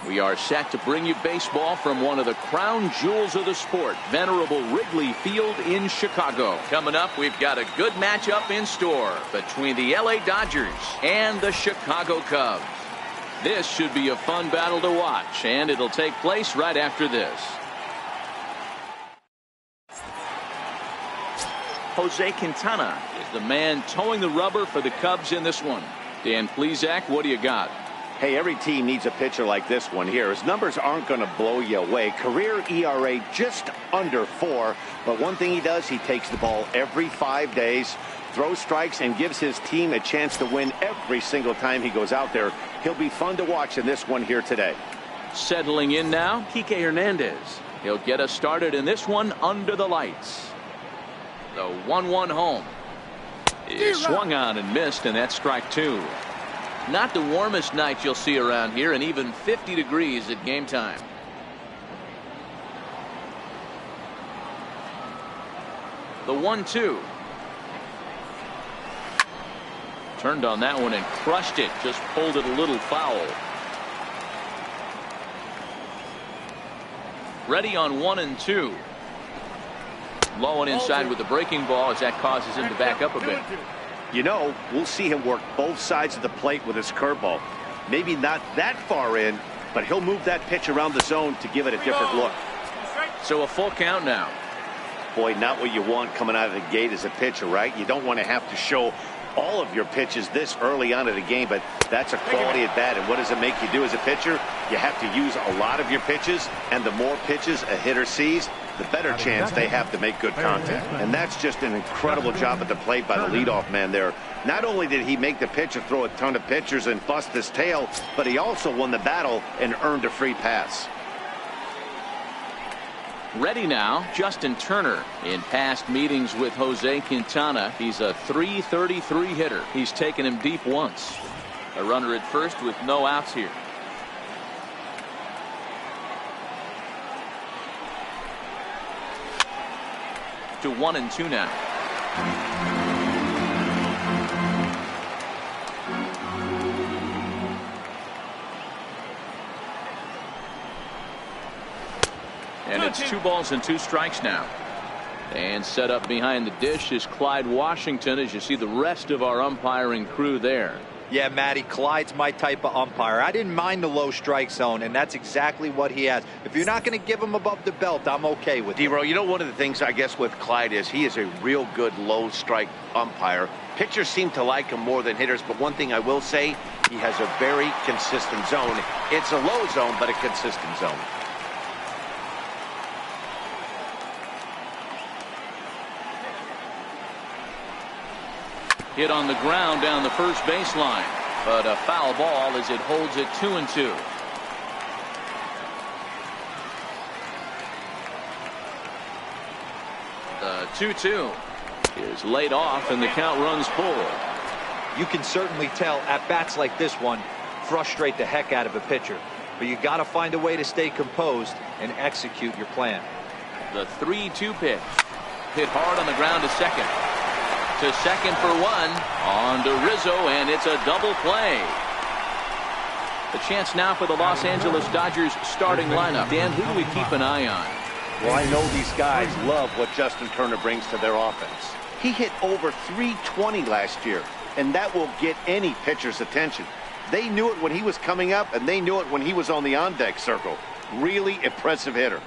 We are set to bring you baseball from one of the crown jewels of the sport, venerable Wrigley Field in Chicago. Coming up, we've got a good matchup in store between the LA Dodgers and the Chicago Cubs. This should be a fun battle to watch, and it'll take place right after this. Jose Quintana is the man towing the rubber for the Cubs in this one. Dan Plesac, what do you got? Hey, every team needs a pitcher like this one here. His numbers aren't going to blow you away. Career ERA just under 4. But one thing he does, he takes the ball every 5 days, throws strikes, and gives his team a chance to win every single time he goes out there. He'll be fun to watch in this one here today. Settling in now, Kike Hernandez. He'll get us started in this one under the lights. The 1-1 home. He swung on and missed, and that's strike 2. Not the warmest night you'll see around here, and even 50 degrees at game time. The 1-2. Turned on that one and crushed it. Just pulled it a little foul. Ready on 1 and 2. Low and inside with the breaking ball as that causes him to back up a bit. You know, we'll see him work both sides of the plate with his curveball. Maybe not that far in, but he'll move that pitch around the zone to give it a different look. So a full count now. Boy, not what you want coming out of the gate as a pitcher, right? You don't want to have to show all of your pitches this early on in the game, but that's a quality at bat. And what does it make you do as a pitcher? You have to use a lot of your pitches, and the more pitches a hitter sees, the better chance they have to make good contact. And that's just an incredible job at the plate by the leadoff man there. Not only did he make the pitcher throw a ton of pitchers and bust his tail, but he also won the battle and earned a free pass. Ready now, Justin Turner. In past meetings with Jose Quintana, he's a .333 hitter. He's taken him deep once. A runner at first with no outs here. To 1 and 2 now. And it's 2 balls and 2 strikes now. And set up behind the dish is Clyde Washington, as you see the rest of our umpiring crew there. Yeah, Matty, Clyde's my type of umpire. I didn't mind the low strike zone, and that's exactly what he has. If you're not going to give him above the belt, I'm okay with it. D-Row, you know, one of the things I guess with Clyde is he is a real good low strike umpire. Pitchers seem to like him more than hitters, but one thing I will say, he has a very consistent zone. It's a low zone, but a consistent zone. Hit on the ground down the first baseline, but a foul ball as it holds it 2 and 2. The 2-2 is laid off, and the count runs full. You can certainly tell at bats like this one frustrate the heck out of a pitcher, but you got to find a way to stay composed and execute your plan. The 3-2 pitch hit hard on the ground to second. To second for 1 on to Rizzo, and it's a double play. The chance now for the Los Angeles Dodgers starting lineup. Dan, who do we keep an eye on? Well, I know these guys love what Justin Turner brings to their offense. He hit over .320 last year, and that will get any pitcher's attention. They knew it when he was coming up, and they knew it when he was on the on-deck circle. Really impressive hitter.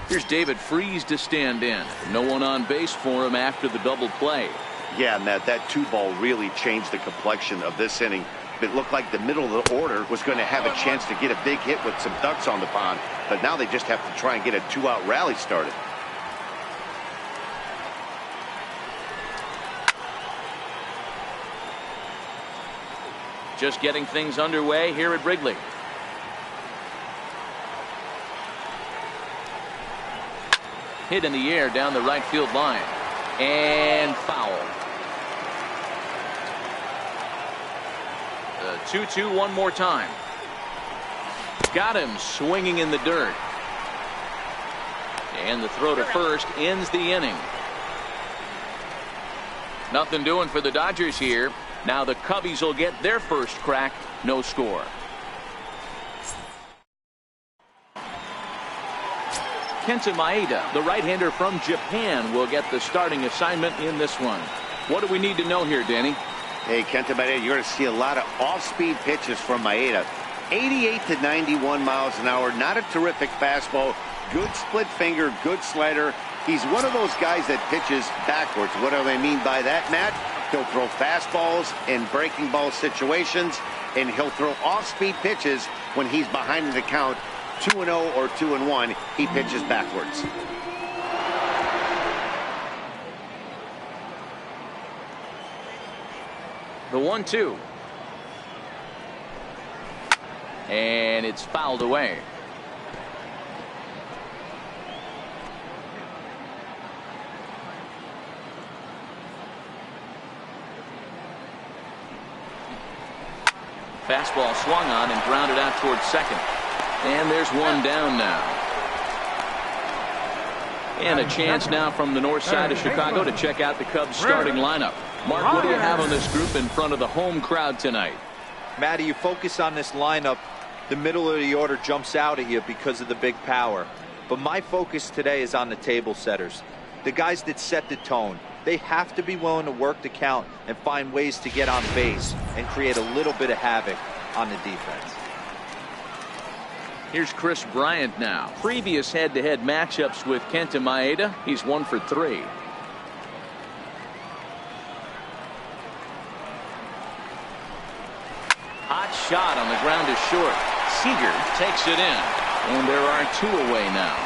Here's David Freese to stand in. No one on base for him after the double play. Yeah, and that 2-ball really changed the complexion of this inning. It looked like the middle of the order was going to have a chance to get a big hit with some ducks on the pond, but now they just have to try and get a 2-out rally started. Just getting things underway here at Wrigley. Hit in the air down the right field line, and foul. The 2-2 one more time. Got him swinging in the dirt. And the throw to first ends the inning. Nothing doing for the Dodgers here. Now the Cubbies will get their first crack. No score. Kenta Maeda, the right-hander from Japan, will get the starting assignment in this one. What do we need to know here, Danny? Hey, Kenta Maeda, you're going to see a lot of off-speed pitches from Maeda. 88 to 91 miles an hour. Not a terrific fastball. Good split finger, good slider. He's one of those guys that pitches backwards. What do I mean by that, Matt? He'll throw fastballs in breaking ball situations, and he'll throw off-speed pitches when he's behind in the count. 2-0 or 2-1, he pitches backwards. The 1-2. And it's fouled away. Fastball swung on and grounded out towards second. And there's one down now. And a chance now from the north side of Chicago to check out the Cubs starting lineup. Mark, what do you have on this group in front of the home crowd tonight? Matty, you focus on this lineup, the middle of the order jumps out at you because of the big power. But my focus today is on the table setters, the guys that set the tone. They have to be willing to work the count and find ways to get on base and create a little bit of havoc on the defense. Here's Chris Bryant now. Previous head-to-head matchups with Kenta Maeda, he's 1 for 3. Hot shot on the ground is short. Seager takes it in. And there are 2 away now.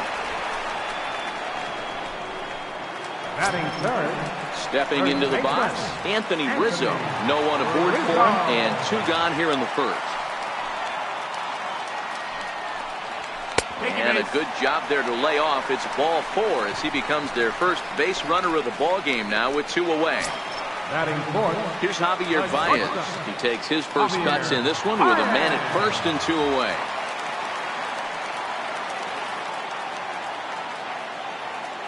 Batting third. Stepping into the box, Anthony Rizzo. No one aboard for him, and 2 gone here in the first. And a good job there to lay off. It's ball 4 as he becomes their first base runner of the ball game now with 2 away. Batting fourth. Here's Javier Baez. He takes his first cuts in this one with a man at first and 2 away.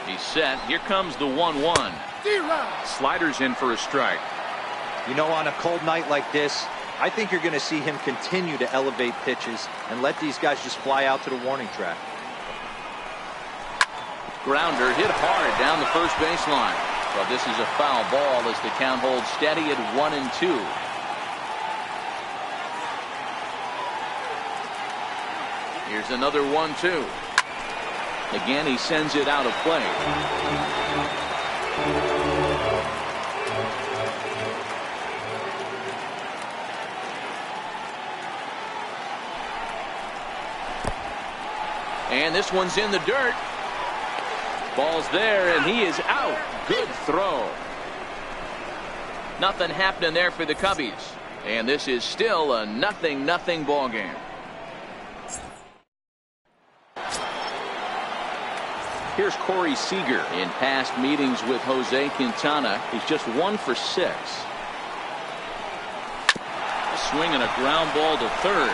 He's set. Here comes the 1-1. Sliders in for a strike. You know, on a cold night like this, I think you're going to see him continue to elevate pitches and let these guys just fly out to the warning track. Grounder hit hard down the first baseline. But this is a foul ball as the count holds steady at 1-2. Here's another 1-2. Again, he sends it out of play. And this one's in the dirt. Ball's there, and he is out. Good throw. Nothing happening there for the Cubbies. And this is still a 0-0 ball game. Here's Corey Seager. In past meetings with Jose Quintana, he's just 1 for 6. A swing and a ground ball to third.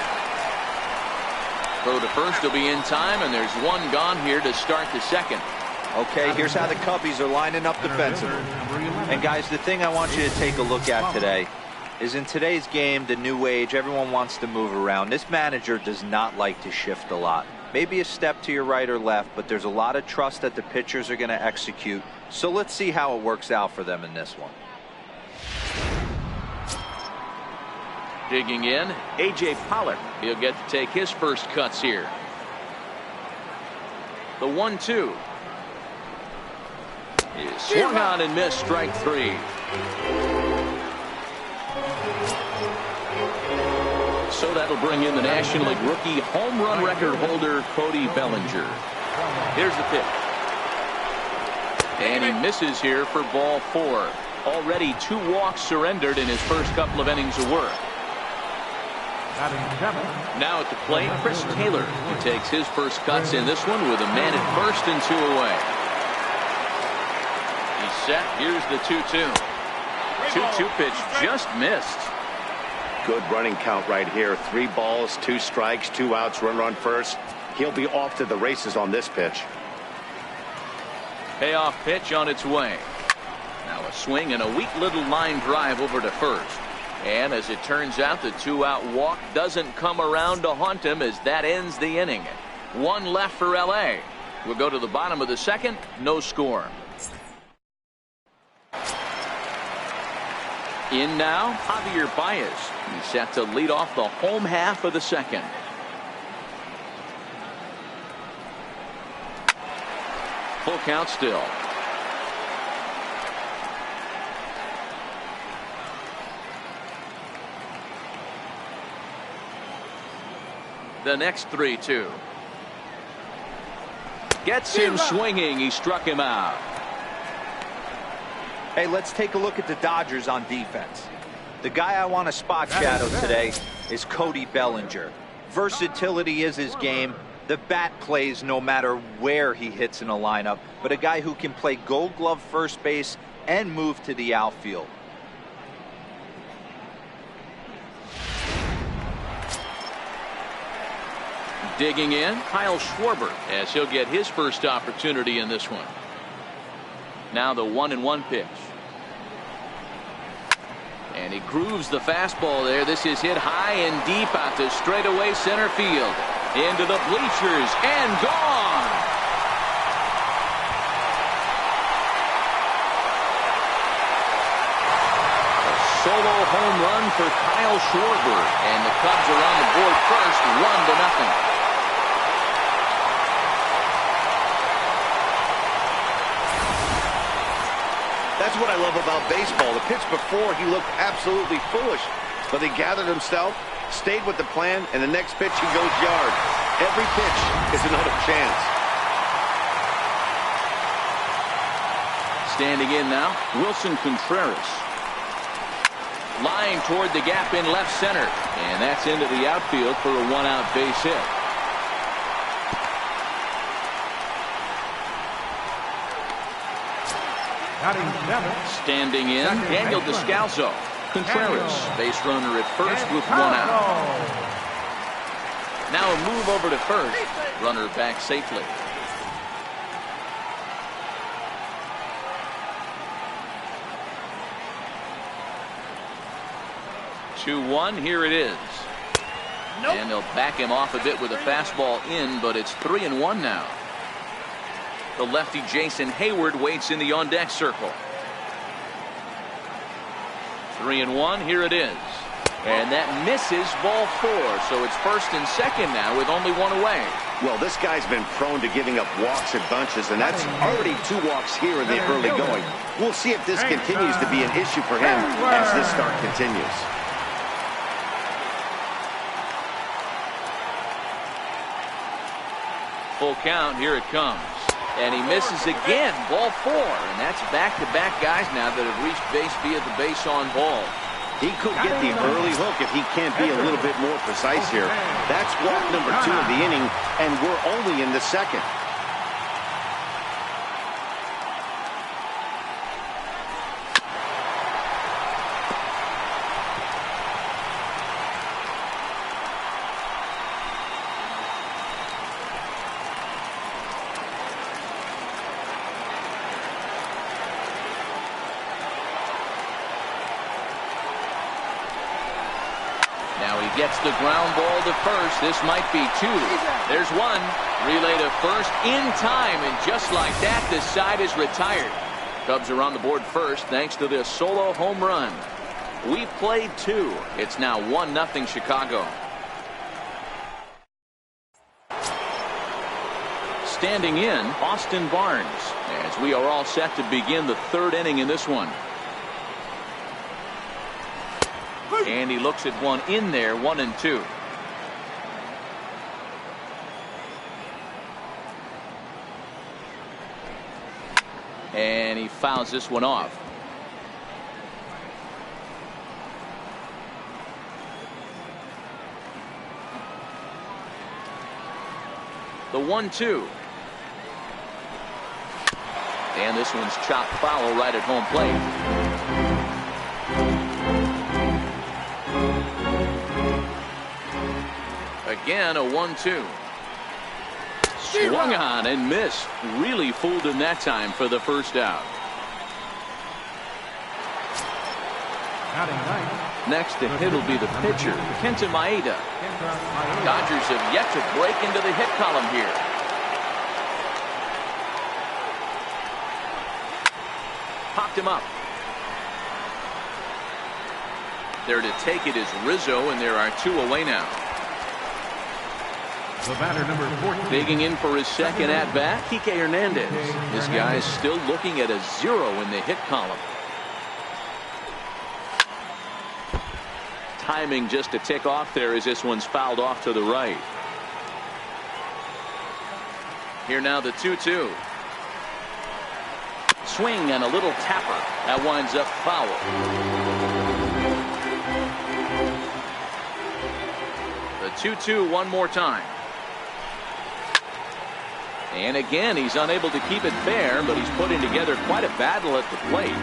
Throw to first will be in time, and there's 1 gone here to start the second. Okay, here's how the Cubbies are lining up defensively. And guys, the thing I want you to take a look at today is in today's game, the new age, everyone wants to move around. This manager does not like to shift a lot. Maybe a step to your right or left, but there's a lot of trust that the pitchers are going to execute. So let's see how it works out for them in this one. Digging in, A.J. Pollock. He'll get to take his first cuts here. The 1-2. Is swung on and missed, strike 3. So that'll bring in the National League rookie home run record holder Cody Bellinger. Here's the pitch. And he misses here for ball 4. Already 2 walks surrendered in his first couple of innings of work. Now at the plate, Chris Taylor. He takes his first cuts in this one with a man at first and 2 away. He's set. Here's the 2-2. 2-2 pitch just missed. Good running count right here. 3 balls, 2 strikes, 2 outs, runner on first. He'll be off to the races on this pitch. Payoff pitch on its way. Now a swing and a weak little line drive over to first. And as it turns out, the 2-out walk doesn't come around to haunt him as that ends the inning. One left for LA. We'll go to the bottom of the second. No score. In now, Javier Baez. He's set to lead off the home half of the second. Full count still. The next 3-2. Gets him swinging. He struck him out. Hey, let's take a look at the Dodgers on defense. The guy I want to spot shadow today is Cody Bellinger. Versatility is his game. The bat plays no matter where he hits in a lineup, but a guy who can play Gold Glove first base and move to the outfield. Digging in, Kyle Schwarber, as he'll get his first opportunity in this one. Now the 1-1 pitch. And he grooves the fastball there. This is hit high and deep out to straightaway center field. Into the bleachers and gone. A solo home run for Kyle Schwarber. And the Cubs are on the board first, 1-0. That's what I love about baseball. The pitch before, he looked absolutely foolish, but he gathered himself, stayed with the plan, and the next pitch he goes yard. Every pitch is another chance. Standing in now, Wilson Contreras. Lying toward the gap in left center, and that's into the outfield for a 1-out base hit. Standing in, Daniel Descalso. Contreras, base runner at first with 1 out. Now a move over to first. Runner back safely. Two-1, here it is. And they'll back him off a bit with a fastball in, but it's 3-1 now. The lefty Jason Hayward waits in the on-deck circle. 3-1, here it is. And that misses ball 4, so it's first and second now with only 1 away. Well, this guy's been prone to giving up walks and bunches, and that's already 2 walks here in the early going. We'll see if this continues to be an issue for him as this start continues. Full count, here it comes. And he misses again, ball 4. And that's back-to-back guys now that have reached base via the base on ball. He could get the early hook if he can't be a little bit more precise here. That's walk number 2 of the inning, and we're only in the second. Gets the ground ball to first. This might be 2. There's 1. Relay to first in time, and just like that, the side is retired. Cubs are on the board first thanks to this solo home run. We played 2. It's now 1-0 Chicago. Standing in, Austin Barnes, as we are all set to begin the 3rd inning in this one. And he looks at one in there, 1-2. And he fouls this one off. The 1-2. And this one's chopped foul right at home plate. Again, a 1-2. Swung on and missed. Really fooled him that time for the first out. Batting ninth, Next to hit will be the pitcher, Kenta Maeda. Dodgers have yet to break into the hit column here. Popped him up. There to take it is Rizzo, and there are 2 away now. The batter, number 14. Digging in for his second at-bat, Kike Hernandez. This guy is still looking at a 0 in the hit column. Timing just to tick off there as this one's fouled off to the right. Here now the 2-2. Swing and a little tapper. That winds up foul. The 2-2 one more time. And again, he's unable to keep it fair, but he's putting together quite a battle at the plate.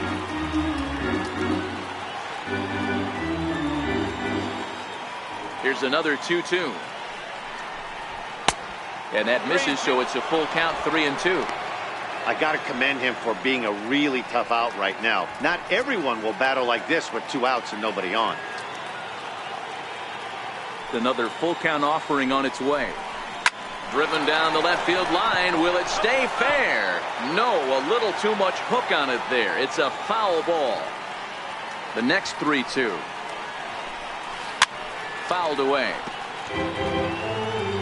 Here's another 2-2. And that misses, so it's a full count, 3-2. I got to commend him for being a really tough out right now. Not everyone will battle like this with 2 outs and nobody on. Another full count offering on its way. Driven down the left field line. Will it stay fair? No, a little too much hook on it there. It's a foul ball. The next 3-2. Fouled away.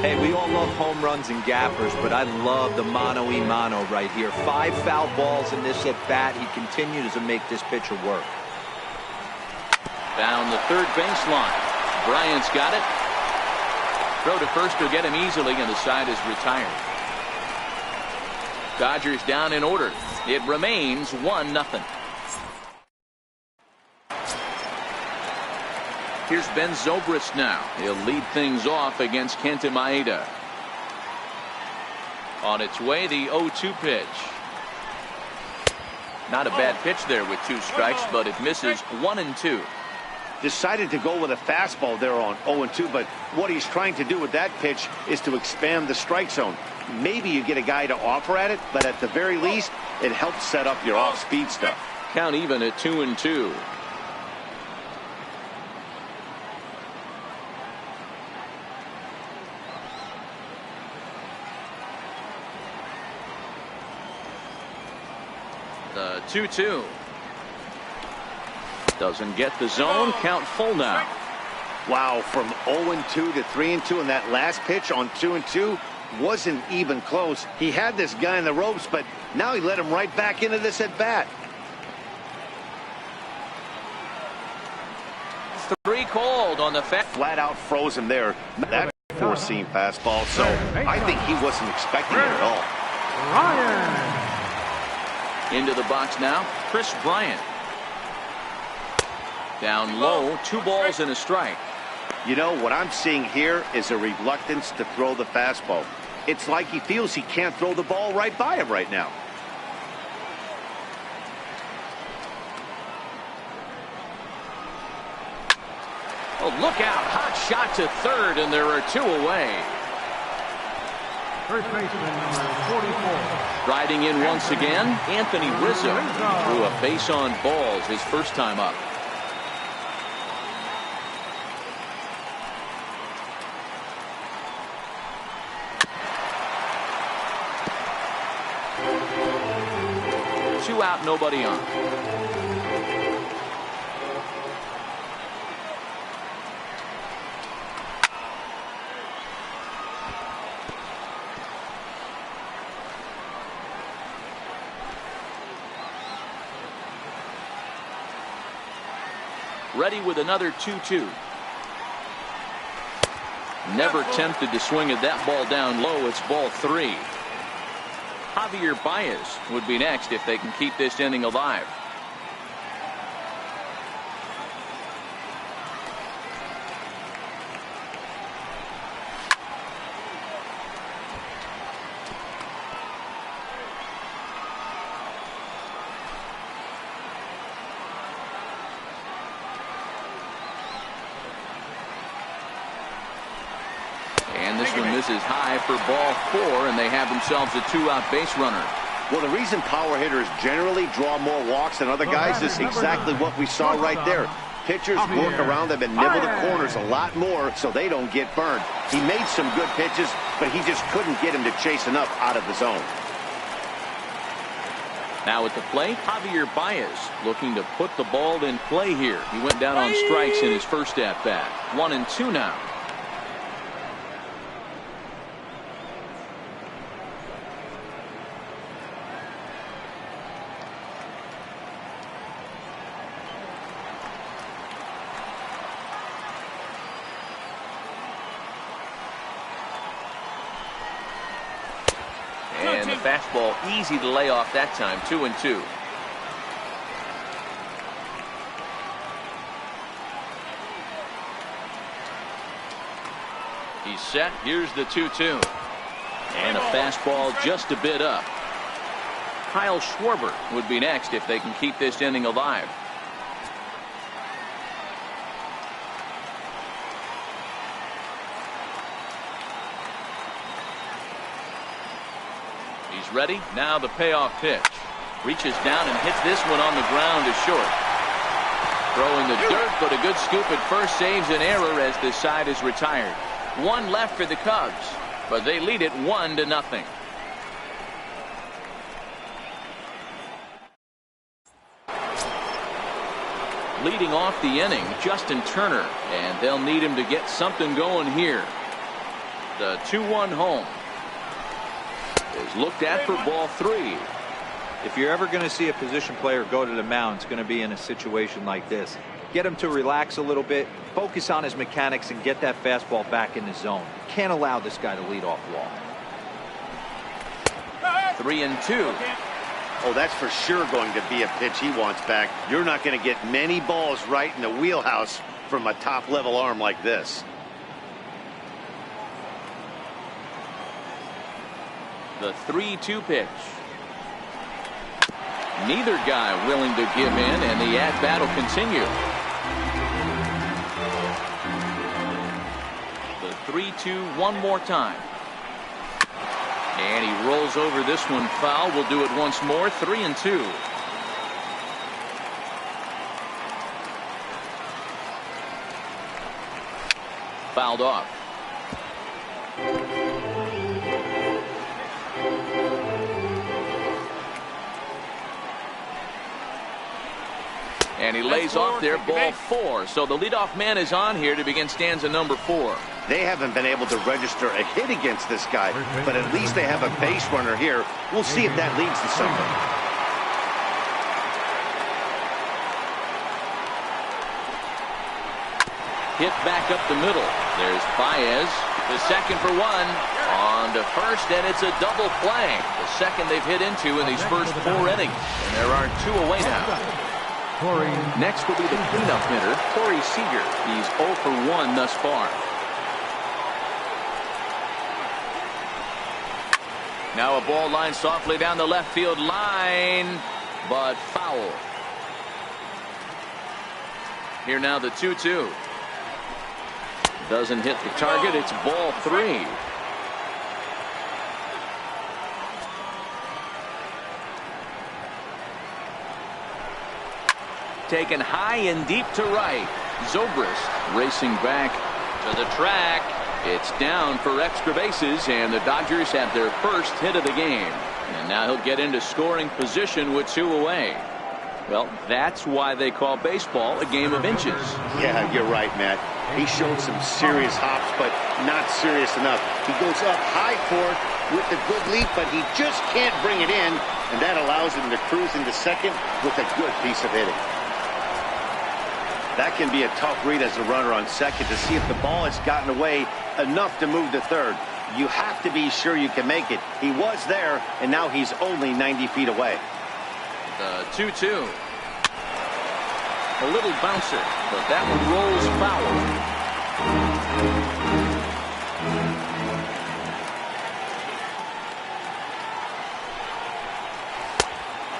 Hey, we all love home runs and gappers, but I love the mano-a-mano right here. 5 foul balls in this at-bat. He continues to make this pitcher work. Down the third baseline. Bryant's got it. Throw to first will get him easily, and the side is retired. Dodgers down in order. It remains 1-0. Here's Ben Zobrist now. He'll lead things off against Kenta Maeda. On its way, the 0-2 pitch. Not a bad pitch there with 2 strikes, but it misses 1-2. Decided to go with a fastball there on 0-2, but what he's trying to do with that pitch is to expand the strike zone. Maybe you get a guy to offer at it, but at the very least, it helps set up your off-speed stuff. Count even at 2-2. The 2-2. Doesn't get the zone. Count full now. Wow, from 0-2 to 3-2, and that last pitch on 2-2 wasn't even close. He had this guy in the ropes, but now he let him right back into this at bat. 3 called on the flat out froze him there. That four-seam fastball, so I think he wasn't expecting it at all. Ryan. Into the box now, Chris Bryant. Down low, 2 balls and a strike. You know, what I'm seeing here is a reluctance to throw the fastball. It's like he feels he can't throw the ball right by him right now. Oh, look out. Hot shot to third, and there are 2 away. First baseman, number 44. Riding in once again, Anthony Rizzo threw a base on balls his first time up. Two out, nobody on. Ready with another 2-2. Never tempted to swing at that ball down low. It's ball 3. Javier Baez would be next if they can keep this inning alive. And this one misses high for ball 4, and they have themselves a 2-out base runner. Well, the reason power hitters generally draw more walks than other guys is exactly what we saw right there. Pitchers work around them and nibble the corners a lot more so they don't get burned. He made some good pitches, but he just couldn't get him to chase enough out of the zone. Now at the plate, Javier Baez looking to put the ball in play here. He went down on strikes in his first at-bat. 1-2 now. And the fastball easy to lay off that time. 2-2. He's set. Here's the 2-2. And a fastball just a bit up. Kyle Schwarber would be next if they can keep this inning alive. He's ready. Now the payoff pitch. Reaches down and hits this one on the ground to short. Throwing the dirt, but a good scoop at first saves an error as this side is retired. One left for the Cubs, but they lead it 1-0. Leading off the inning, Justin Turner, and they'll need him to get something going here. The 2-1 home is looked at for ball 3. If you're ever going to see a position player go to the mound, it's going to be in a situation like this. Get him to relax a little bit, focus on his mechanics, and get that fastball back in the zone. Can't allow this guy to lead off walk. 3-2. Oh, that's for sure going to be a pitch he wants back. You're not going to get many balls right in the wheelhouse from a top-level arm like this. The 3-2 pitch. Neither guy willing to give in, and the at-bat will continue. The 3-2 one more time. And he rolls over this one foul. We'll do it once more. 3-2. Fouled off. And he lays off there, ball 4. So the leadoff man is on here to begin stanza number 4. They haven't been able to register a hit against this guy, but at least they have a base runner here. We'll see if that leads to something. Hit back up the middle. There's Baez. The second for 1. On to first, and it's a double play. The second they've hit into in these first 4 innings. And there are 2 away now. Next will be the cleanup hitter, Corey Seager. He's 0 for 1 thus far. Now a ball lined softly down the left field line, but foul. Here now the 2-2. Doesn't hit the target. It's ball 3. Taken high and deep to right. Zobrist racing back to the track. It's down for extra bases, and the Dodgers have their first hit of the game. And now he'll get into scoring position with 2 away. Well, that's why they call baseball a game of inches. Yeah, you're right, Matt. He showed some serious hops, but not serious enough. He goes up high for it with a good leap, but he just can't bring it in, and that allows him to cruise into second with a good piece of hitting. That can be a tough read as a runner on second to see if the ball has gotten away enough to move to third. You have to be sure you can make it. He was there, and now he's only 90 feet away. The 2-2. A little bouncer, but that one rolls foul.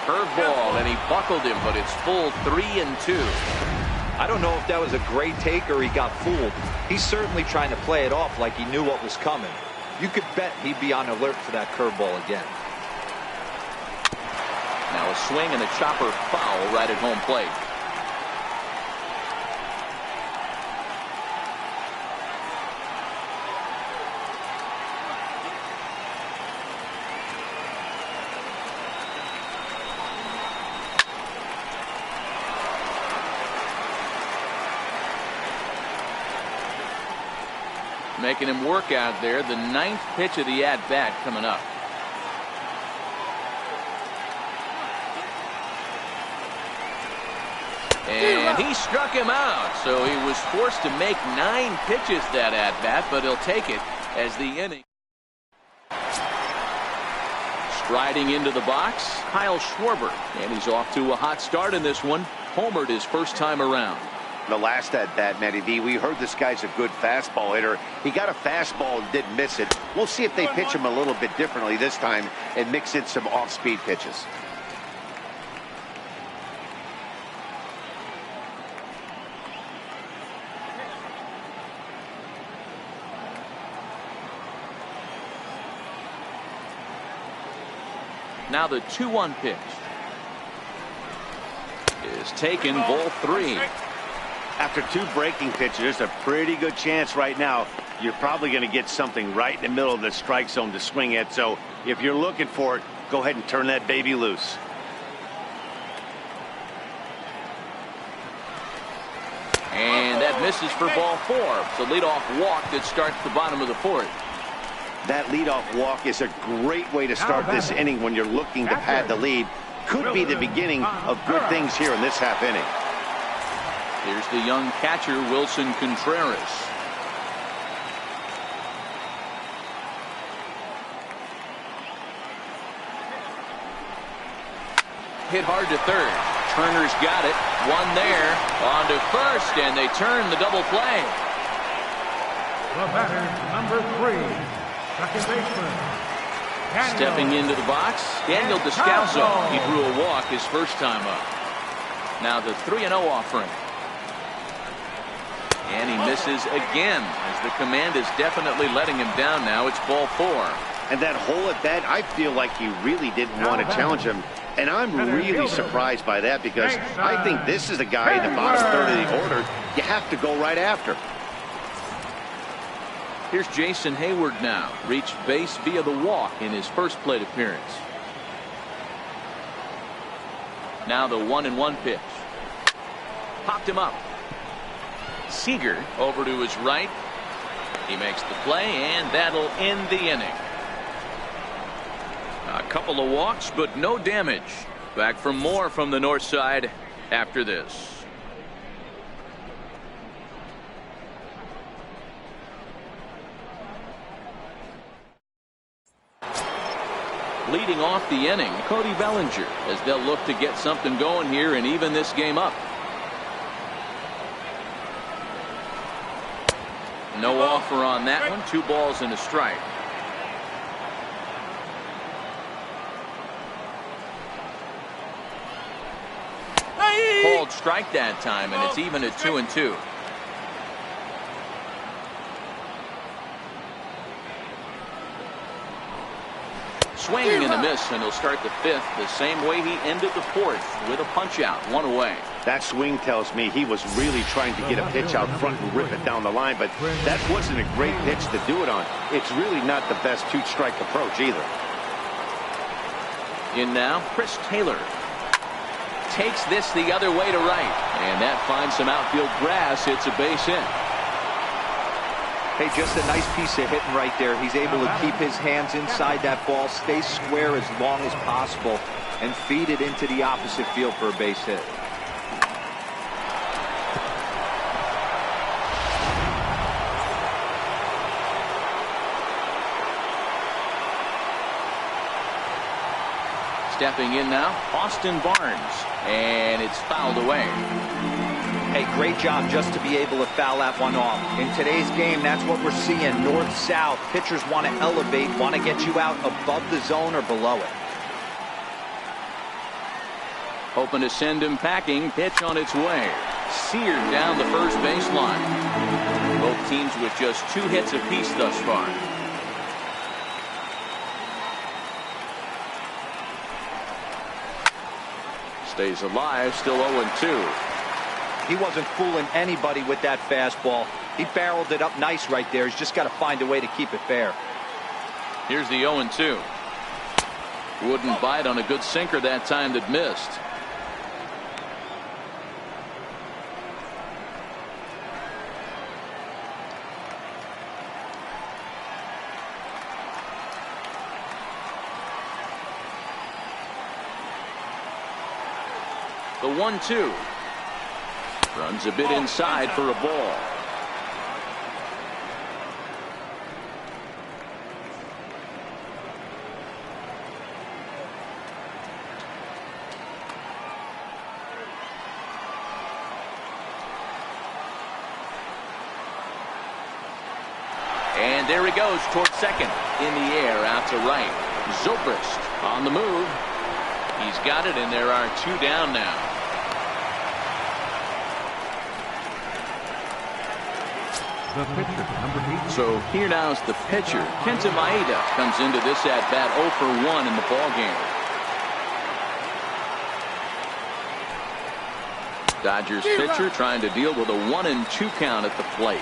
Curveball, and he buckled him, but it's full 3-2. I don't know if that was a great take or he got fooled. He's certainly trying to play it off like he knew what was coming. You could bet he'd be on alert for that curveball again. Now a swing and a chopper foul right at home plate. making him work out there. The 9th pitch of the at-bat coming up. And he struck him out, so he was forced to make 9 pitches that at-bat, but he'll take it as the inning. Striding into the box, Kyle Schwarber, and he's off to a hot start in this one. Homered his first time around. The last at-bat, Matty V, we heard this guy's a good fastball hitter. He got a fastball and didn't miss it. We'll see if they pitch him a little bit differently this time and mix in some off-speed pitches. Now the 2-1 pitch is taken, ball 3. After 2 breaking pitches, there's a pretty good chance right now you're probably going to get something right in the middle of the strike zone to swing at. So if you're looking for it, go ahead and turn that baby loose. And that misses for ball 4. It's a leadoff walk that starts the bottom of the 4th. That leadoff walk is a great way to start this inning when you're looking to pad the lead. Could be the beginning of good things here in this half inning. Here's the young catcher, Wilson Contreras. Hit hard to third. Turner's got it. One there. On to first, and they turn the double play. The batter, number 3. Second baseman. Stepping into the box, Daniel Descalso. He drew a walk his first time up. Now the 3-0 offering. And he misses again, as the command is definitely letting him down now. It's ball 4. And that hole at bat, I feel like he really didn't want to challenge him. And I'm really surprised by that, because I think this is a guy in the bottom third of the order you have to go right after. Here's Jason Hayward now. Reached base via the walk in his first plate appearance. Now the 1-1 pitch. Popped him up. Seager over to his right. He makes the play, and that'll end the inning. A couple of walks, but no damage. Back for more from the north side after this. Leading off the inning, Cody Bellinger, as they'll look to get something going here and even this game up. No offer on that one. 2 balls and a strike. Called strike that time, and it's even at 2-2. Swinging and a miss, and he'll start the 5th the same way he ended the 4th, with a punch out, 1 away. That swing tells me he was really trying to get a pitch out front and rip it down the line, but that wasn't a great pitch to do it on. It's really not the best 2-strike approach either. In now, Chris Taylor takes this the other way to right, and that finds some outfield grass. It's a base hit. Hey, just a nice piece of hitting right there. He's able to keep his hands inside that ball, stay square as long as possible, and feed it into the opposite field for a base hit. Stepping in now, Austin Barnes, and it's fouled away. Hey, great job just to be able to foul that one off. In today's game, that's what we're seeing, north-south. Pitchers want to elevate, want to get you out above the zone or below it. Hoping to send him packing. Pitch on its way. Seared down the first baseline. Both teams with just 2 hits apiece thus far. Stays alive, still 0-2. He wasn't fooling anybody with that fastball. He barreled it up nice right there. He's just got to find a way to keep it fair. Here's the 0-2. Wouldn't bite on a good sinker that time that missed. The 1-2. Runs a bit inside for a ball. And there he goes towards second. In the air, out to right. Zobrist on the move. He's got it, and there are 2 down now. The pitcher, number 8. So here now's the pitcher. Kenta Maeda comes into this at-bat 0 for 1 in the ballgame. Dodgers pitcher trying to deal with a 1-2 count at the plate.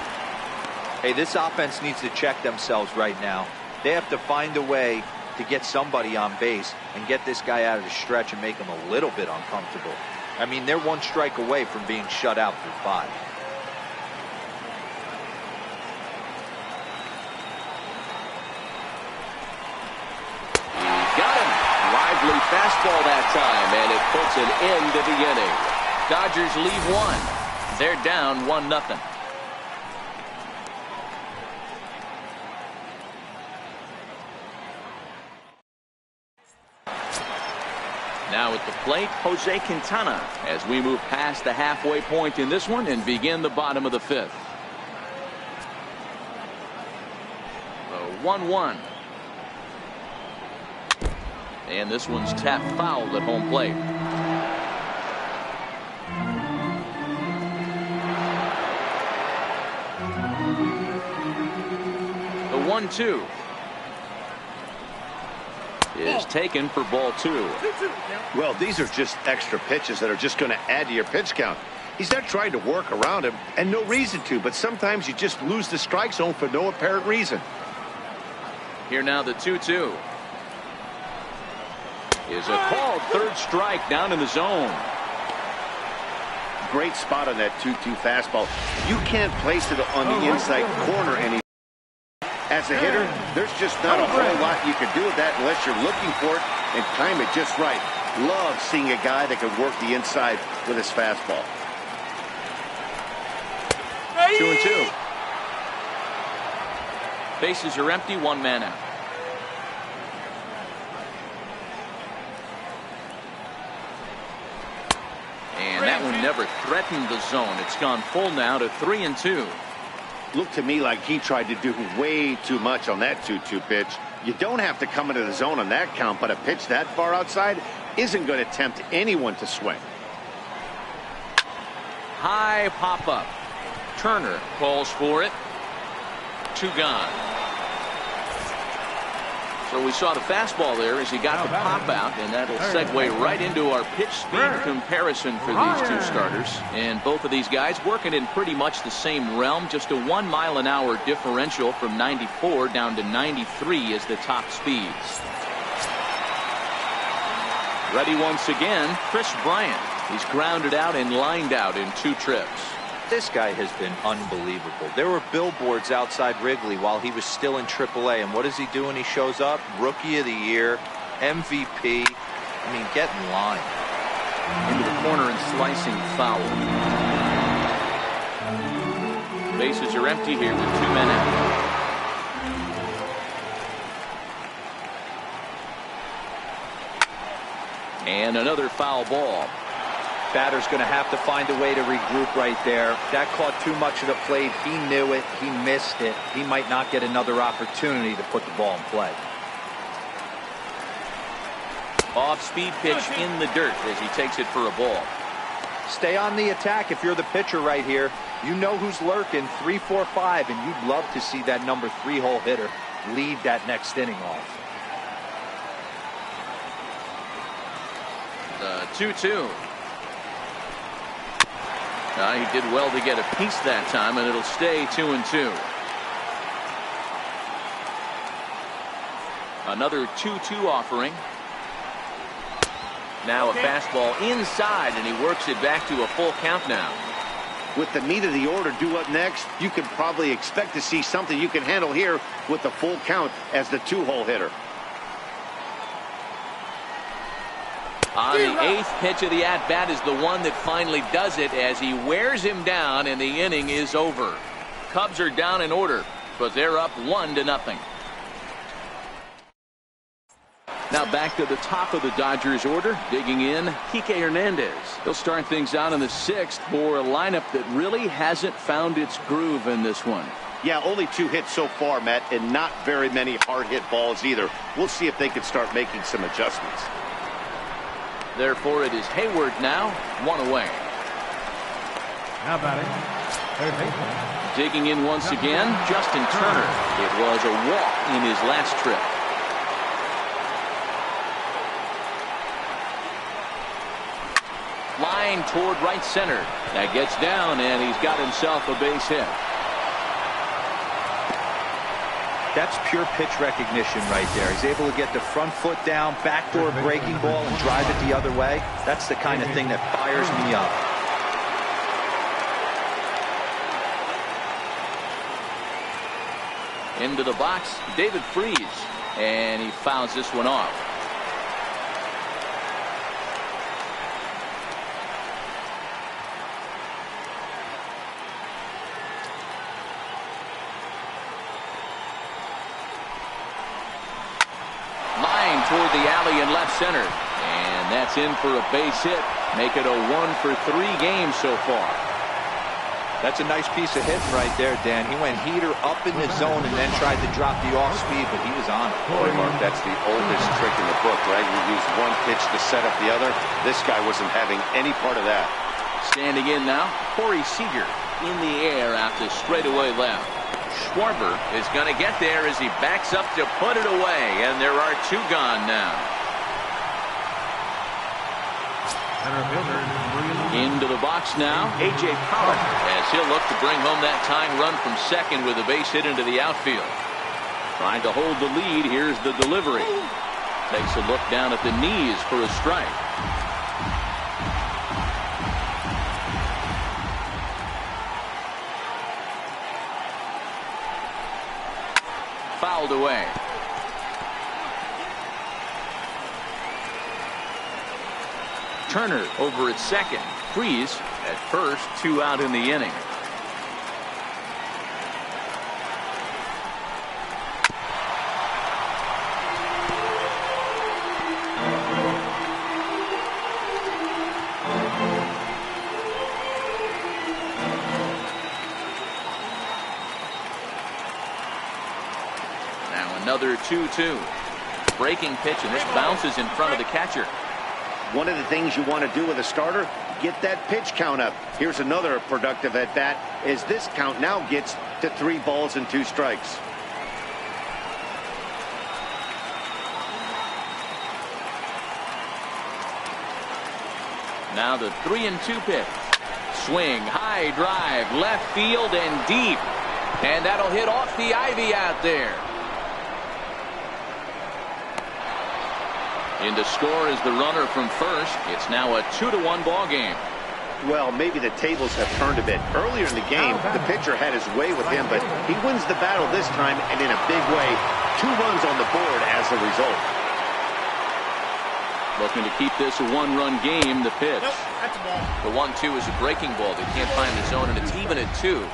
Hey, this offense needs to check themselves right now. They have to find a way to get somebody on base and get this guy out of the stretch and make him a little bit uncomfortable. I mean, they're 1 strike away from being shut out through 5. He got him. Lively fastball that time, and it puts an end to the inning. Dodgers leave 1. They're down 1-0. Now at the plate, Jose Quintana, as we move past the halfway point in this one and begin the bottom of the 5th. The 1-1. And this one's tapped foul at home plate. The 1-2. Is taken for ball 2. Well, these are just extra pitches that are just going to add to your pitch count. He's not trying to work around him, and no reason to, but sometimes you just lose the strike zone for no apparent reason. Here now the 2-2. Is a called 3rd strike down in the zone. Great spot on that 2-2 fastball. You can't place it on the inside corner anymore. As a hitter, there's just not a whole lot you can do with that unless you're looking for it and time it just right. Love seeing a guy that can work the inside with his fastball. 2-2. Bases are empty, 1 man out. And that one never threatened the zone. It's gone full now to 3-2. Looked to me like he tried to do way too much on that 2-2 pitch. You don't have to come into the zone on that count, but a pitch that far outside isn't going to tempt anyone to swing. High pop-up. Turner calls for it. 2 gone. So we saw the fastball there as he got the pop out, and that'll segue right into our pitch speed comparison for these 2 starters. And both of these guys working in pretty much the same realm. Just a 1 mile-an-hour differential from 94 down to 93 is the top speeds. Ready once again, Chris Bryant. He's grounded out and lined out in 2 trips. This guy has been unbelievable. There were billboards outside Wrigley while he was still in AAA, and what does he do when he shows up? Rookie of the Year, MVP. I mean, get in line. Into the corner and slicing foul. Bases are empty here with 2 men out. And another foul ball. Batter's going to have to find a way to regroup right there. That caught too much of the plate. He knew it. He missed it. He might not get another opportunity to put the ball in play. Off-speed pitch in the dirt as he takes it for a ball. Stay on the attack if you're the pitcher right here. You know who's lurking, 3, 4, 5, and you'd love to see that number 3-hole hitter lead that next inning off. The 2-2. He did well to get a piece that time, and it'll stay 2-2. Another 2-2 offering. Now a fastball inside, and he works it back to a full count now. With the meat of the order due up next, you can probably expect to see something you can handle here with the full count as the 2-hole hitter. On the 8th pitch of the at-bat is the one that finally does it as he wears him down, and the inning is over. Cubs are down in order, but they're up 1-0. Now back to the top of the Dodgers order, digging in, Kike Hernandez. He'll start things out in the 6th for a lineup that really hasn't found its groove in this one. Yeah, only 2 hits so far, Matt, and not very many hard-hit balls either. We'll see if they can start making some adjustments. Therefore, it is Hayward now, 1 away. Now batting, third baseman. Digging in once again, Justin Turner. It was a walk in his last trip. Line toward right center. That gets down, and he's got himself a base hit. That's pure pitch recognition right there. He's able to get the front foot down, backdoor breaking ball, and drive it the other way. That's the kind of thing that fires me up. Into the box, David Freese, and he fouls this one off. Toward the alley in left center, and that's in for a base hit. Make it a 1-for-3 game so far. That's a nice piece of hitting right there, Dan. He went heater up in the zone and then tried to drop the off speed, but he was on it. Boy, Mark, that's the oldest trick in the book, right? You use one pitch to set up the other. This guy wasn't having any part of that. Standing in now, Corey Seager in the air after straightaway left. Schwarber is going to get there as he backs up to put it away, and there are 2 gone now. Into the box now, A.J. Pollock, as he'll look to bring home that tying run from second with a base hit into the outfield. Trying to hold the lead, here's the delivery. Takes a look down at the knees for a strike. Fouled away. Turner over at second. Freese at first, 2 out in the inning. Another 2-2. Breaking pitch, and this bounces in front of the catcher. One of the things you want to do with a starter, get that pitch count up. Here's another productive at bat as this count now gets to 3 balls and 2 strikes. Now the 3-2 pitch. Swing, high drive, left field and deep. And that'll hit off the ivy out there. In to score is the runner from first. It's now a 2-1 ball game. Well, maybe the tables have turned a bit. Earlier in the game, the pitcher had his way with him, but he wins the battle this time, and in a big way. 2 runs on the board as a result. Looking to keep this a 1-run game. The pitch. Nope, that's a ball. The 1-2 is a breaking ball. They can't find the zone, and it's even at 2.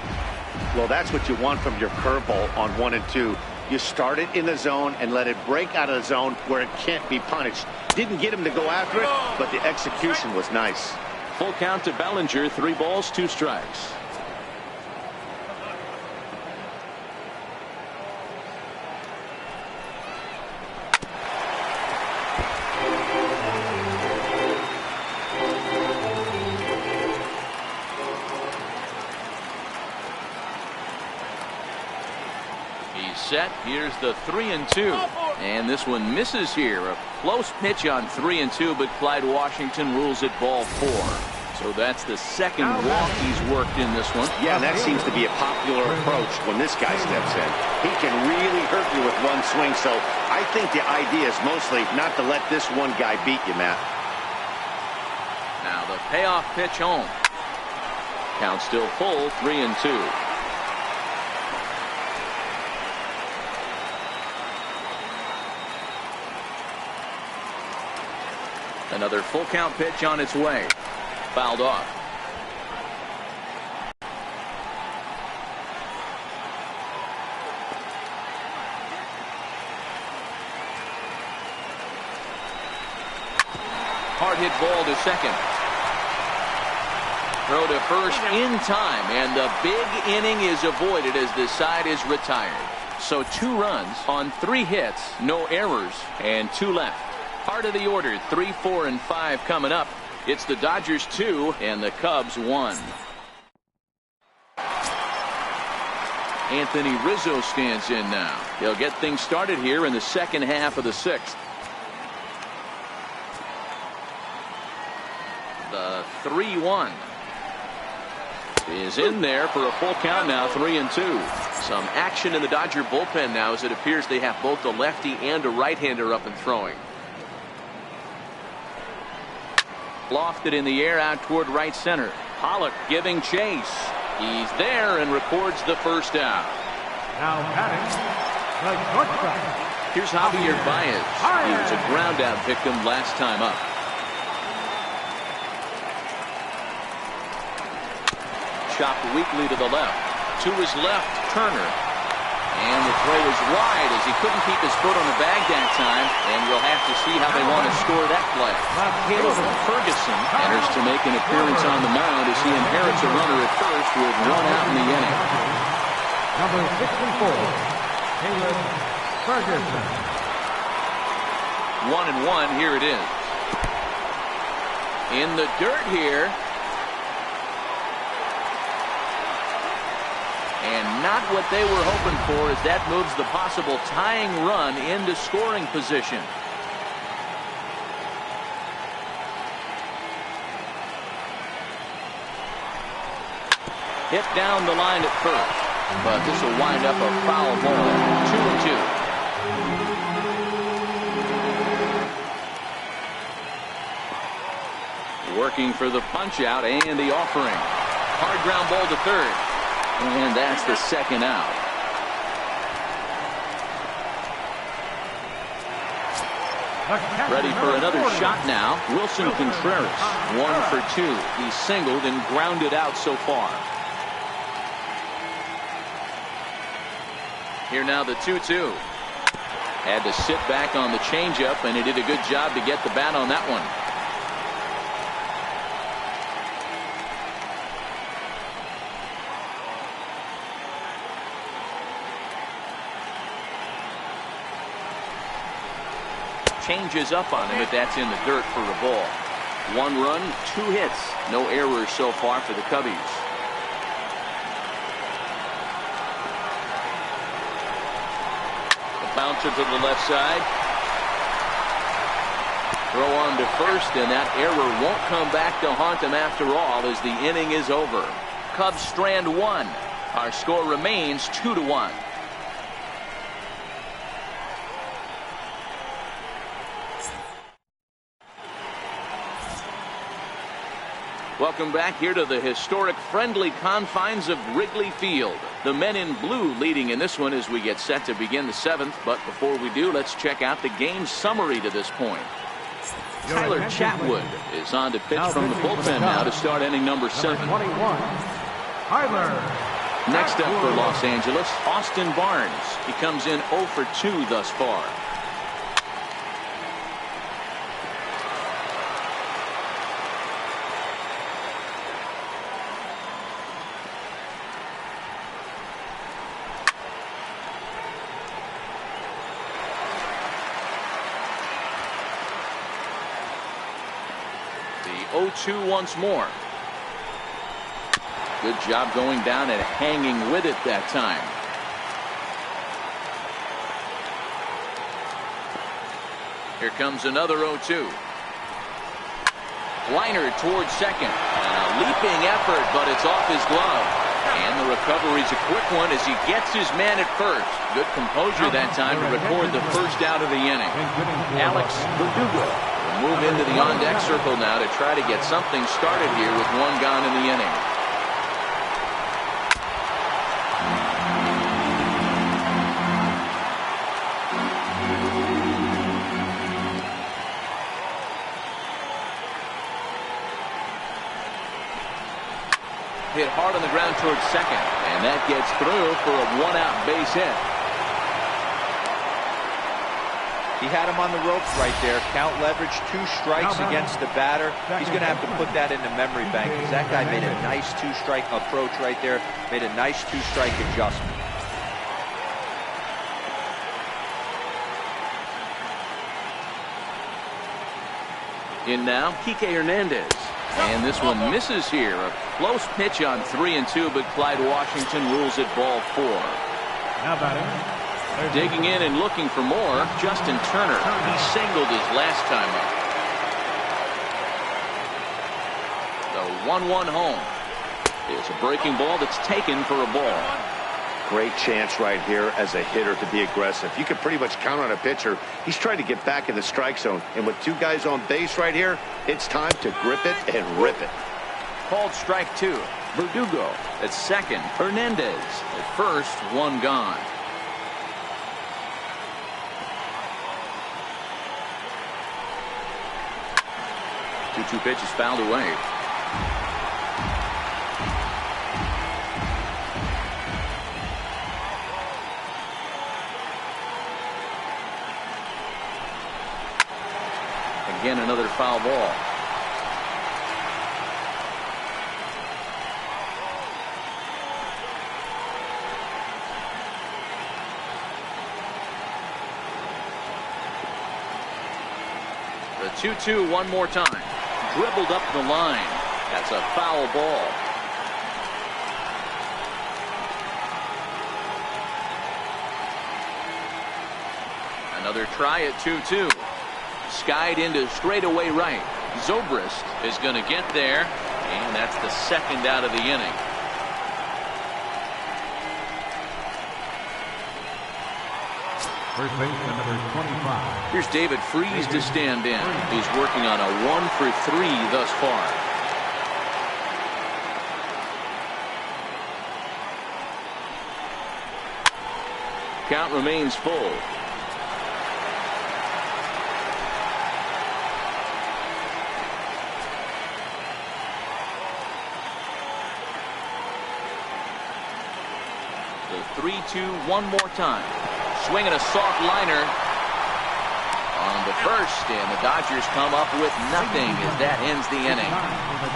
Well, that's what you want from your curveball on 1 and 2. You start it in the zone and let it break out of the zone where it can't be punished. Didn't get him to go after it, but the execution was nice. Full count to Bellinger. 3 balls, 2 strikes. Set. Here's the 3-2, and this one misses here. A close pitch on 3-2, but Clyde Washington rules it ball 4. So that's the second walk he's worked in this one. Yeah, and that seems to be a popular approach when this guy steps in. He can really hurt you with one swing, so I think the idea is mostly not to let this one guy beat you, Matt. Now the payoff pitch home. Count still full, 3-2. Another full count pitch on its way. Fouled off. Hard hit ball to second. Throw to first in time, and the big inning is avoided as this side is retired. So 2 runs on 3 hits, no errors, and 2 left. Part of the order, 3, 4, and 5 coming up. It's the Dodgers 2 and the Cubs 1. Anthony Rizzo stands in now. He'll get things started here in the second half of the 6th. The 3-1 is in there for a full count now, 3-2. Some action in the Dodger bullpen now as it appears they have both a lefty and a right-hander up and throwing. Lofted in the air out toward right center. Pollock giving chase. He's there and records the first out. Now batting, the shortstop. Here's Javier Baez. He was a ground out victim last time up. Chopped weakly to the left. To his left, Turner. And the throw is wide as he couldn't keep his foot on the bag that time. And we'll have to see how they want to score that play. Caleb Ferguson enters to make an appearance on the mound as he inherits a runner at first with 1 out in the inning. Number 64, Caleb Ferguson. 1-1, here it is. In the dirt here. And not what they were hoping for as that moves the possible tying run into scoring position. Hit down the line at first, but this will wind up a foul ball. 2-2. Working for the punch out and the offering. Hard ground ball to third. And that's the second out. Ready for another shot now. Wilson Contreras, 1 for 2. He's singled and grounded out so far. Here now the 2-2. Had to sit back on the changeup, and he did a good job to get the bat on that one. Changes up on him, but that's in the dirt for a ball. 1 run, 2 hits. No errors so far for the Cubbies. A bouncer to the left side. Throw on to first, and that error won't come back to haunt him after all as the inning is over. Cubs strand 1. Our score remains 2-1. Welcome back here to the historic friendly confines of Wrigley Field. The men in blue leading in this one as we get set to begin the 7th. But before we do, let's check out the game summary to this point. Tyler Chatwood is on to pitch from the bullpen now to start inning number 7. Next up for Los Angeles, Austin Barnes. He comes in 0 for 2 thus far. The 0-2 once more. Good job going down and hanging with it that time. Here comes another 0-2. Liner towards second. And a leaping effort, but it's off his glove. And the recovery's a quick one as he gets his man at first. Good composure that time to record the first out of the inning. Alex Verdugo will move into the on-deck circle now to try to get something started here with 1 gone in the inning. hit hard on the ground towards second. And that gets through for a one-out base hit. He had him on the ropes right there. Count leverage, 2 strikes against the batter. He's going to have to put that in the memory bank because that guy made a nice 2-strike approach right there. Made a nice 2-strike adjustment. In now, Kike Hernandez. And this one misses here. A close pitch on 3-2, but Clyde Washington rules it ball 4. Now batting. Digging in and looking for more, Justin Turner. He singled his last time up. The 1-1 home. It's a breaking ball that's taken for a ball. Great chance right here as a hitter to be aggressive. You can pretty much count on a pitcher. He's trying to get back in the strike zone. And with 2 guys on base right here, it's time to grip it and rip it. Called strike 2. Verdugo at second. Hernandez at first. 1 gone. 2-2 pitch is fouled away. Again, another foul ball. The 2-2 one more time. Dribbled up the line. That's a foul ball. Another try at 2-2. Skied into straightaway right. Zobrist is going to get there, and that's the second out of the inning. First baseman number 25. Here's David Freese to stand in. He's working on a 1-for-3 thus far. Count remains full. The 3-2 one more time. Swinging a soft liner on the first, and the Dodgers come up with nothing as that ends the inning.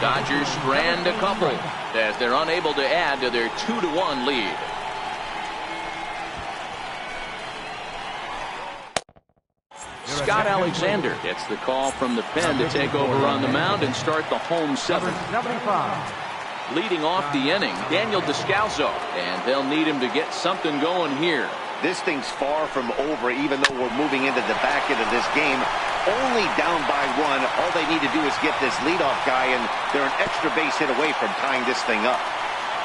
Dodgers strand a couple as they're unable to add to their 2-1 lead. Scott Alexander gets the call from the pen to take over on the mound and start the home 7th. 75. Leading off the inning, Daniel Descalso, and they'll need him to get something going here. This thing's far from over, even though we're moving into the back end of this game. Only down by 1. All they need to do is get this leadoff guy, and they're an extra base hit away from tying this thing up.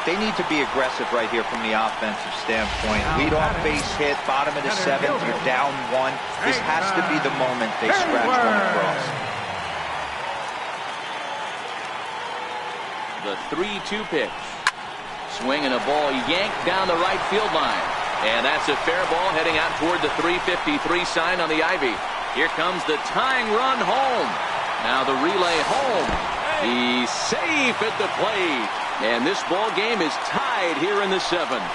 They need to be aggressive right here from the offensive standpoint. Leadoff base hit, bottom of the 7th, you're down 1. This has to be the moment they scratch one across. The 3-2 pitch. Swinging a ball yanked down the right field line. And that's a fair ball heading out toward the 353 sign on the ivy. Here comes the tying run home. Now the relay home. He's safe at the plate. And this ball game is tied here in the 7th.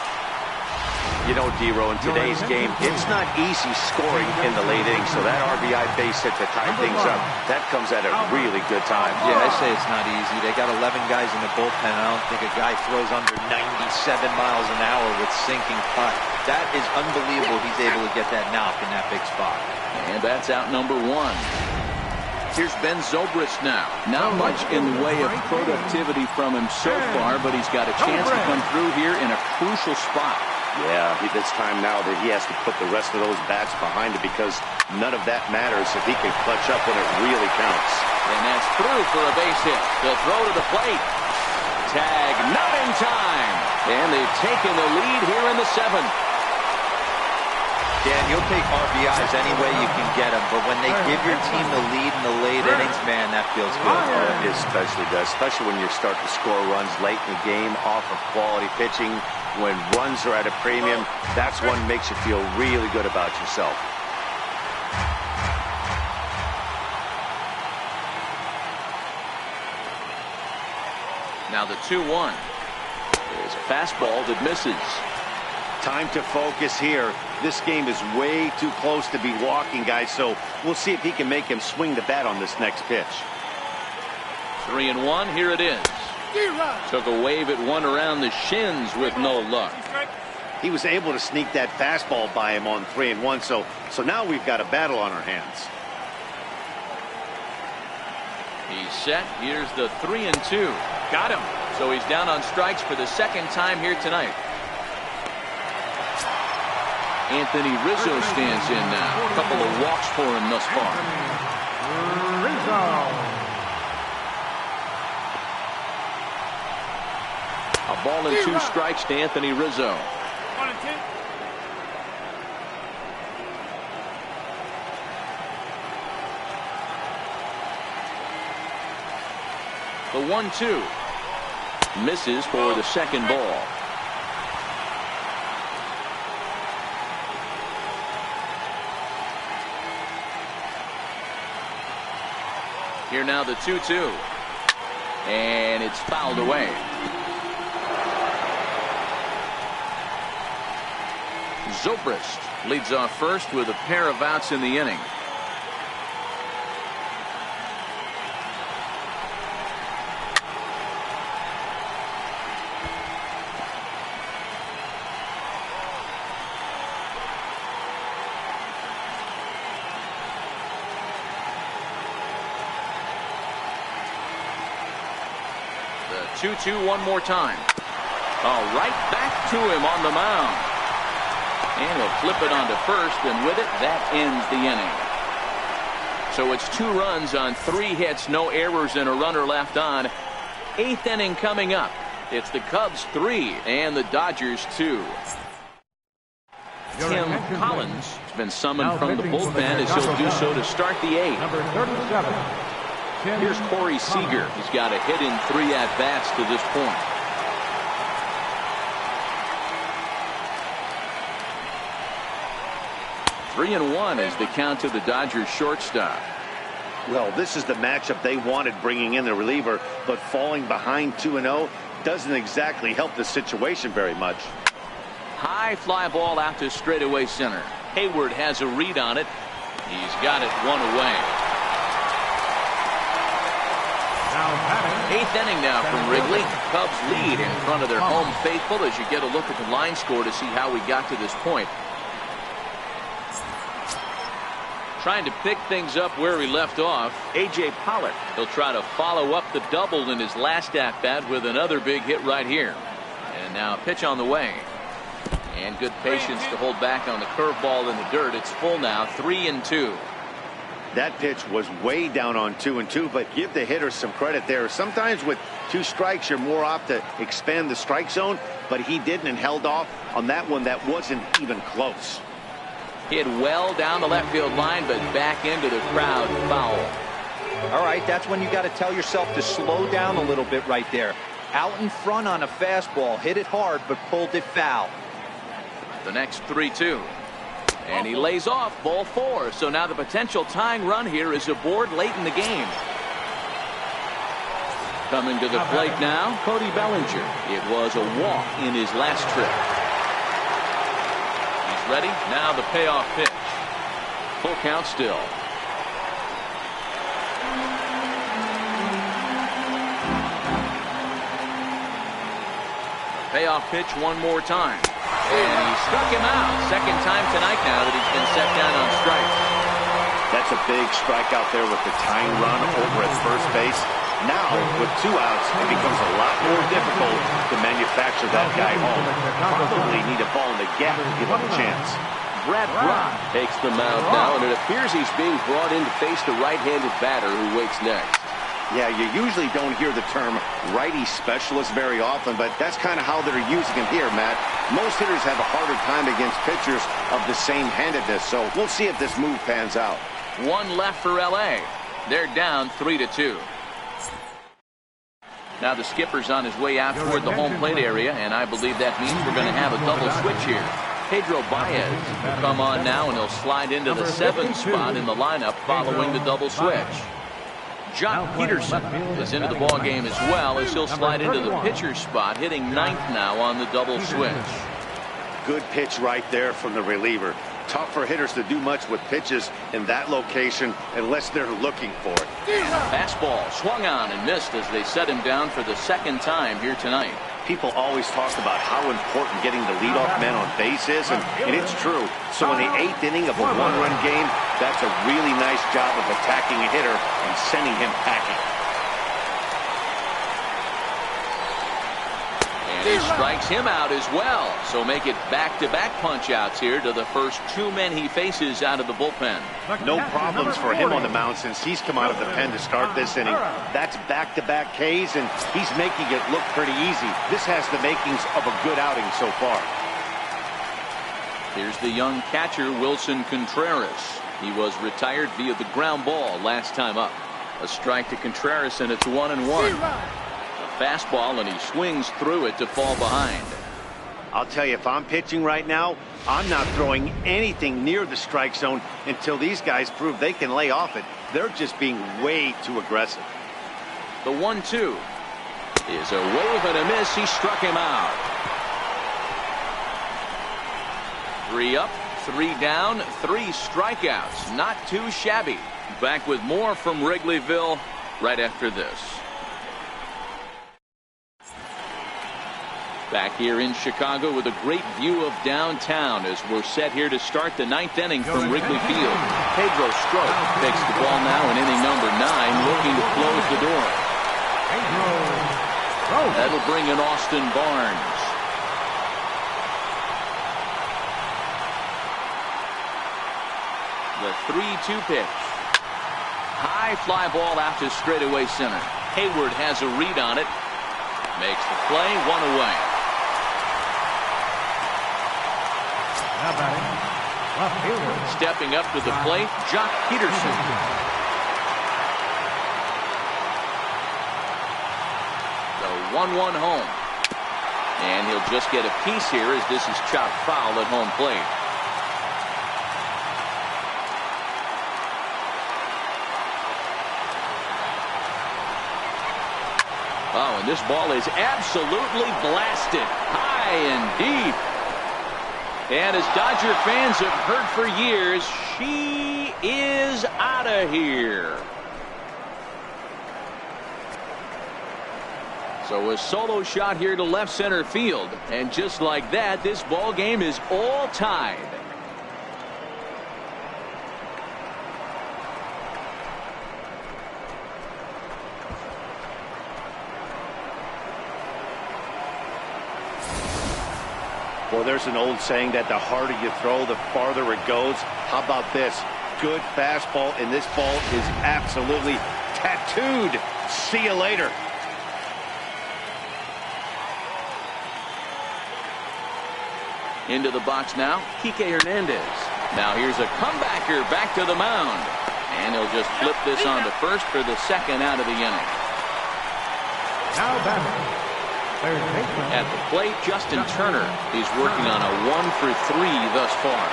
You know, D-Row, in today's game, it's not easy scoring in the late innings, so that RBI base hit to tie things up, that comes at a really good time. Yeah, I say it's not easy. They got 11 guys in the bullpen. I don't think a guy throws under 97 miles an hour with sinking putt. That is unbelievable. He's able to get that knock in that big spot. And that's out number 1. Here's Ben Zobrist now. Not much in the way of productivity from him so far, but he's got a chance to come through here in a crucial spot. Yeah, it's time now that he has to put the rest of those bats behind it, because none of that matters if he can clutch up when it really counts. And that's through for a base hit. The throw to the plate. Tag not in time. And they've taken the lead here in the 7th. Dan, you'll take RBIs any way you can get them, but when they give your team the lead in the late innings, man, that feels good. It especially does, especially when you start to score runs late in the game off of quality pitching. When runs are at a premium, that's what makes you feel really good about yourself. Now the 2-1. There's a fastball that misses. Time to focus here. This game is way too close to be walking, guys, so we'll see if he can make him swing the bat on this next pitch. 3-1, here it is. Took a wave at one around the shins with no luck. He was able to sneak that fastball by him on 3-1, so now we've got a battle on our hands. He's set. Here's the 3-2. Got him. So he's down on strikes for the second time here tonight. Anthony Rizzo stands in now. A couple of walks for him thus far. A ball and 2 strikes to Anthony Rizzo. 1-2. The 1-2 misses for the second ball. Here now the 2-2, and it's fouled away. Zobrist leads off first with a pair of outs in the inning. The 2-2 one more time. Right back to him on the mound. And he'll flip it onto first, and with it, that ends the inning. So it's 2 runs on 3 hits, no errors, and a runner left on. 8th inning coming up. It's the Cubs 3 and the Dodgers 2. Tim Collins has been summoned from the bullpen as he'll do so to start the 8th. Number 37. Here's Corey Seager. He's got a hit in 3 at-bats to this point. Three and 1 is the count to the Dodgers shortstop. Well, this is the matchup they wanted, bringing in the reliever, but falling behind 2-0 doesn't exactly help the situation very much. High fly ball out to straightaway center. Hayward has a read on it. He's got it 1 away. 8th inning now from Wrigley. Cubs lead in front of their home faithful as you get a look at the line score to see how we got to this point. Trying to pick things up where we left off, A.J. Pollock. He'll try to follow up the double in his last at-bat with another big hit right here. And now a pitch on the way. And good patience to hold back on the curveball in the dirt. It's full now, 3-2. That pitch was way down on 2-2, but give the hitter some credit there. Sometimes with 2 strikes, you're more apt to expand the strike zone, but he didn't and held off on that one that wasn't even close. Hit well down the left field line, but back into the crowd, foul. All right, that's when you got to tell yourself to slow down a little bit right there. Out in front on a fastball, hit it hard, but pulled it foul. The next 3-2. And he lays off ball 4. So now the potential tying run here is aboard late in the game. Coming to the plate now, Cody Bellinger. It was a walk in his last trip. He's ready. Now the payoff pitch. Full count still. Payoff pitch one more time. And he struck him out. Second time tonight now that he's been set down on strikes. That's a big strikeout there with the tying run over at first base. Now, with 2 outs, it becomes a lot more difficult to manufacture that guy home. Probably need a ball in the gap to give him a chance. Brad Brott takes the mound now, and it appears he's being brought in to face the right-handed batter who waits next. Yeah, you usually don't hear the term righty specialist very often, but that's kind of how they're using him here, Matt. Most hitters have a harder time against pitchers of the same handedness, so we'll see if this move pans out. 1 left for L.A. They're down 3-2. Now the skipper's on his way out toward the home plate area, and I believe that means we're going to have a double switch here. Pedro Baez will come on now, and he'll slide into the 7th spot in the lineup following the double switch. Jock Peterson is into the ball game as well, as he'll slide into the pitcher's spot, hitting ninth now on the double switch. Good pitch right there from the reliever. Tough for hitters to do much with pitches in that location unless they're looking for it. Fastball swung on and missed as they set him down for the second time here tonight. People always talk about how important getting the leadoff man on base is, and it's true. So in the 8th inning of a one-run game, that's a really nice job of attacking a hitter and sending him packing. And he strikes him out as well. So make it back-to-back punch-outs here to the first 2 men he faces out of the bullpen. No problems for him on the mound since he's come out of the pen to start this inning. That's back-to-back Ks, and he's making it look pretty easy. This has the makings of a good outing so far. Here's the young catcher, Wilson Contreras. He was retired via the ground ball last time up. A strike to Contreras, and it's 1-1. Fastball, and he swings through it to fall behind. I'll tell you, if I'm pitching right now, I'm not throwing anything near the strike zone until these guys prove they can lay off it. They're just being way too aggressive. The 1-2 is a wave and a miss. He struck him out. 3 up, 3 down, 3 strikeouts. Not too shabby. Back with more from Wrigleyville right after this. Back here in Chicago with a great view of downtown as we're set here to start the 9th inning from Wrigley Field. Pedro Strop takes the ball now in inning number 9, looking to close the door. That'll bring in Austin Barnes. The 3-2 pitch. High fly ball out to straightaway center. Hayward has a read on it. Makes the play, 1 away. Stepping up to the plate, Jock Peterson. The 1-1 home. And he'll just get a piece here as this is chopped foul at home plate. Oh, and this ball is absolutely blasted high and deep. And as Dodger fans have heard for years, she is out of here. So a solo shot here to left center field. And just like that, this ball game is all tied. Well, there's an old saying that the harder you throw, the farther it goes. How about this? Good fastball, and this ball is absolutely tattooed. See you later. Into the box now, Kike Hernandez. Now here's a comebacker back to the mound. And he'll just flip this on to first for the second out of the inning. Now batting. At the plate, Justin Turner. He's working on a 1-for-3 thus far.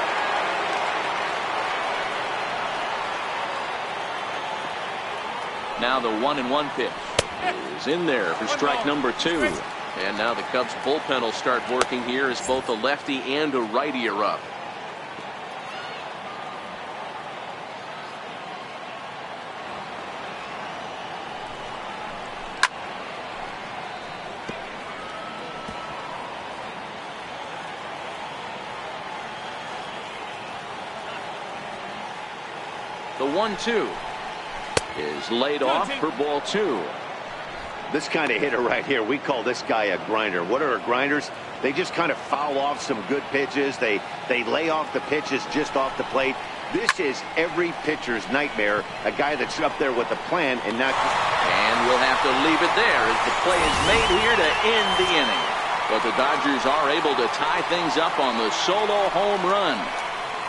Now the 1-1 pitch is in there for strike number 2. And now the Cubs bullpen will start working here as both a lefty and a righty are up. The 1-2 is laid off for ball 2. This kind of hitter right here, we call this guy a grinder. What are grinders? They just kind of foul off some good pitches. They lay off the pitches just off the plate. This is every pitcher's nightmare. A guy that's up there with a plan and not. And we'll have to leave it there as the play is made here to end the inning. But the Dodgers are able to tie things up on the solo home run.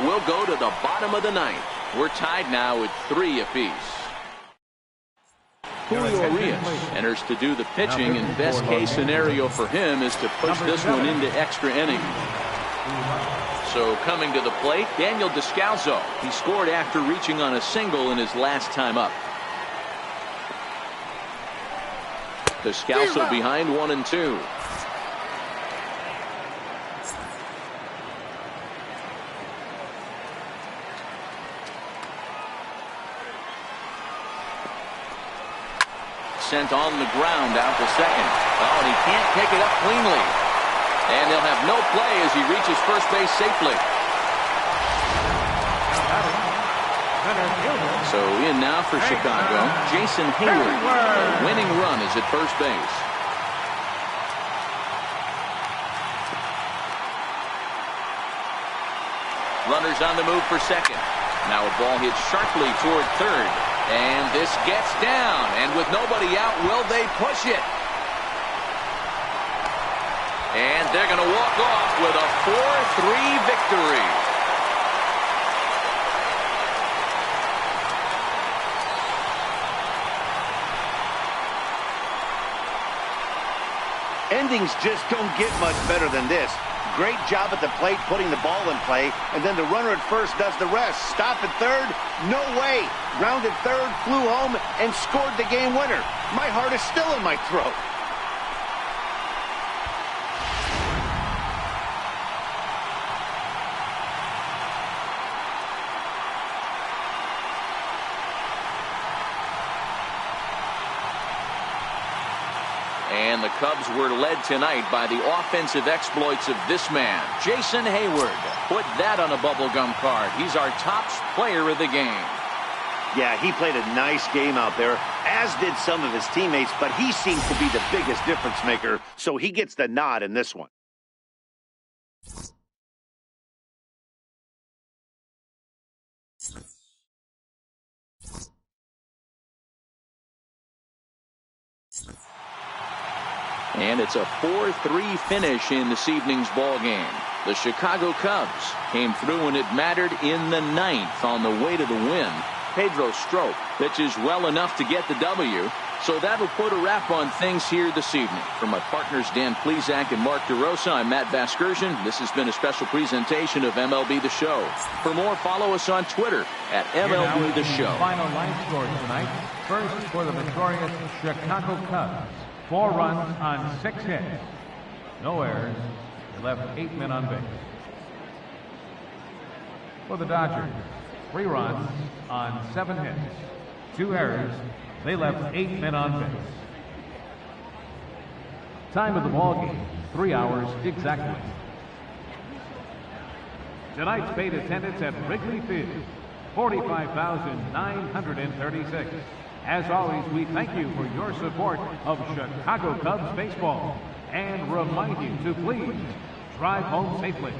We'll go to the bottom of the 9th. We're tied now at 3 apiece. Julio Urias enters to do the pitching, and best case scenario for him is to push this one into extra innings. So coming to the plate, Daniel Descalso. He scored after reaching on a single in his last time up. Descalso behind 1-2. Sent on the ground out to second. Oh, and he can't pick it up cleanly. And they'll have no play as he reaches first base safely. So in now for Chicago, Jason Hayward. The winning run is at first base. Runners on the move for second. Now a ball hits sharply toward third. And this gets down. And with nobody out, will they push it? And they're going to walk off with a 4-3 victory. Endings just don't get much better than this. Great job at the plate putting the ball in play, and then the runner at first does the rest. Stop at third? No way. Grounded third, flew home, and scored the game winner. My heart is still in my throat. And the Cubs were led tonight by the offensive exploits of this man, Jason Hayward. Put that on a bubblegum card. He's our top player of the game. Yeah, he played a nice game out there, as did some of his teammates, but he seems to be the biggest difference maker, so he gets the nod in this one. And it's a 4-3 finish in this evening's ball game. The Chicago Cubs came through when it mattered in the ninth on the way to the win. Pedro Strop pitches well enough to get the W, so that'll put a wrap on things here this evening. For my partners Dan Plesac and Mark DeRosa, I'm Matt Vasgersian. This has been a special presentation of MLB The Show. For more, follow us on Twitter at MLB The Show. Final line score tonight. First for the victorious Chicago Cubs. 4 runs on 6 hits. No errors. They left 8 men on base. For the Dodgers, 3 runs on 7 hits. 2 errors. They left 8 men on base. Time of the ball game, 3 hours exactly. Tonight's paid attendance at Wrigley Field, 45,936. As always, we thank you for your support of Chicago Cubs baseball and remind you to please drive home safely.